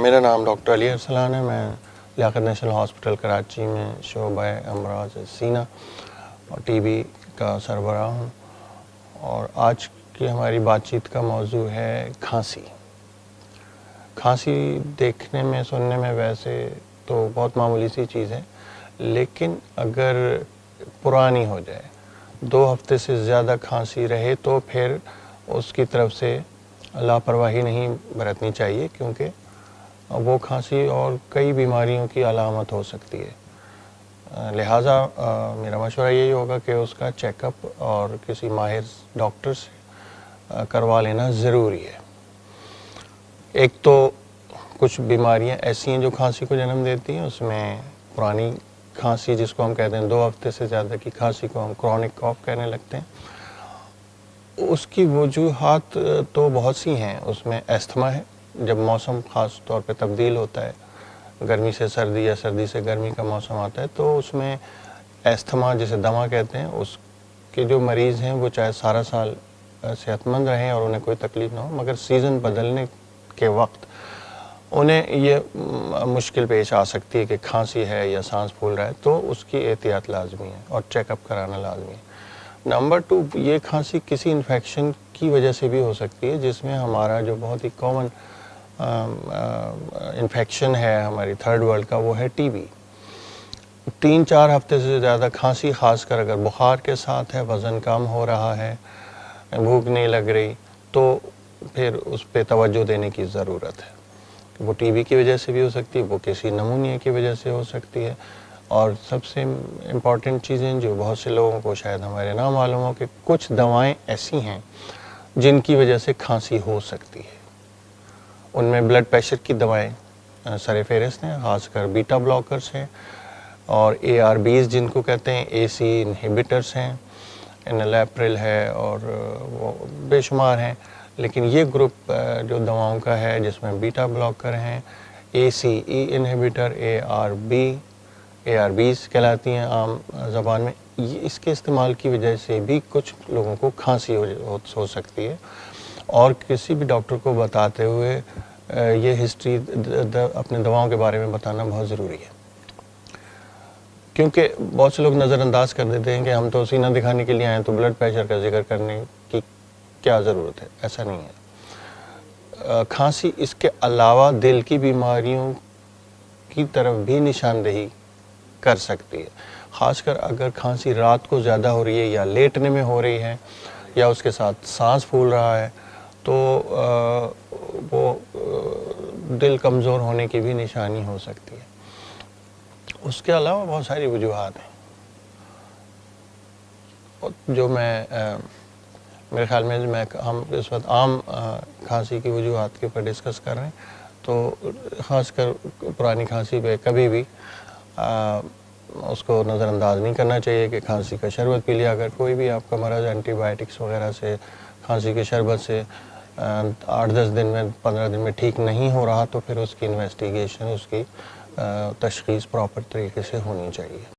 میرا نام ڈاکٹر علی ارسلان ہے. میں لیاقت نیشنل ہاسپٹل کراچی میں شعبہ امراض سینہ اور ٹی بی کا سربراہ ہوں. اور آج کی ہماری بات چیت کا موضوع ہے کھانسی. کھانسی دیکھنے میں سننے میں ویسے تو بہت معمولی سی چیز ہے، لیکن اگر پرانی ہو جائے، 2 ہفتے سے زیادہ کھانسی رہے تو پھر اس کی طرف سے لاپرواہی نہیں برتنی چاہیے، کیونکہ وہ کھانسی اور کئی بیماریوں کی علامت ہو سکتی ہے. لہٰذا میرا مشورہ یہی ہوگا کہ اس کا چیک اپ اور کسی ماہر ڈاکٹر سے کروا لینا ضروری ہے. ایک تو کچھ بیماریاں ایسی ہیں جو کھانسی کو جنم دیتی ہیں. اس میں پرانی کھانسی جس کو ہم کہتے ہیں 2 ہفتے سے زیادہ کی کھانسی کو ہم کرونک کاف کہنے لگتے ہیں. اس کی وجوہات تو بہت سی ہیں. اس میں استھما ہے، جب موسم خاص طور پہ تبدیل ہوتا ہے، گرمی سے سردی یا سردی سے گرمی کا موسم آتا ہے، تو اس میں استھما جسے دمہ کہتے ہیں، اس کے جو مریض ہیں وہ چاہے سارا سال صحت مند رہیں اور انہیں کوئی تکلیف نہ ہو، مگر سیزن بدلنے کے وقت انہیں یہ مشکل پیش آ سکتی ہے کہ کھانسی ہے یا سانس پھول رہا ہے، تو اس کی احتیاط لازمی ہے اور چیک اپ کرانا لازمی ہے. نمبر 2، یہ کھانسی کسی انفیکشن کی وجہ سے بھی ہو سکتی ہے، جس میں ہمارا جو بہت ہی کامن انفیکشن ہے ہماری تھرڈ ورلڈ کا، وہ ہے ٹی بی. 3-4 ہفتے سے زیادہ کھانسی، خاص کر اگر بخار کے ساتھ ہے، وزن کم ہو رہا ہے، بھوک نہیں لگ رہی، تو پھر اس پہ توجہ دینے کی ضرورت ہے. وہ ٹی بی کی وجہ سے بھی ہو سکتی ہے، وہ کسی نمونیا کی وجہ سے ہو سکتی ہے. اور سب سے امپورٹنٹ چیزیں جو بہت سے لوگوں کو شاید ہمارے نہ معلوم ہو، کہ کچھ دوائیں ایسی ہیں جن کی وجہ سے کھانسی ہو سکتی ہے. ان میں بلڈ پریشر کی دوائیں سر فہرست ہیں، خاص کر بیٹا بلاکرز ہیں، اور ARBs جن کو کہتے ہیں، AC انہیبیٹرز ہیں، انیلیپرل ہے، اور وہ بے شمار ہیں. لیکن یہ گروپ جو دواؤں کا ہے، جس میں بیٹا بلاکر ہیں، ACE انہیبیٹر، ARBs کہلاتی ہیں عام زبان میں، اس کے استعمال کی وجہ سے بھی کچھ لوگوں کو کھانسی ہو سکتی ہے. اور کسی بھی ڈاکٹر کو بتاتے ہوئے یہ ہسٹری اپنے دواؤں کے بارے میں بتانا بہت ضروری ہے، کیونکہ بہت سے لوگ نظر انداز کر دیتے ہیں کہ ہم تو سینہ دکھانے کے لیے آئے ہیں، تو بلڈ پریشر کا ذکر کرنے کی کیا ضرورت ہے. ایسا نہیں ہے. کھانسی اس کے علاوہ دل کی بیماریوں کی طرف بھی نشاندہی کر سکتی ہے، خاص کر اگر کھانسی رات کو زیادہ ہو رہی ہے یا لیٹنے میں ہو رہی ہے یا اس کے ساتھ سانس پھول رہا ہے، تو وہ دل کمزور ہونے کی بھی نشانی ہو سکتی ہے. اس کے علاوہ بہت ساری وجوہات ہیں جو میرے خیال میں ہم اس وقت عام کھانسی کی وجوہات کے اوپر ڈسکس کر رہے ہیں. تو خاص کر پرانی کھانسی پہ کبھی بھی اس کو نظر انداز نہیں کرنا چاہیے کہ کھانسی کا شربت پی لیا. اگر کوئی بھی آپ کا مرض اینٹی بائیوٹکس وغیرہ سے، کھانسی کے شربت سے 8-10 دن میں، 15 دن میں ٹھیک نہیں ہو رہا، تو پھر اس کی انویسٹیگیشن، اس کی تشخیص پراپر طریقے سے ہونی چاہیے.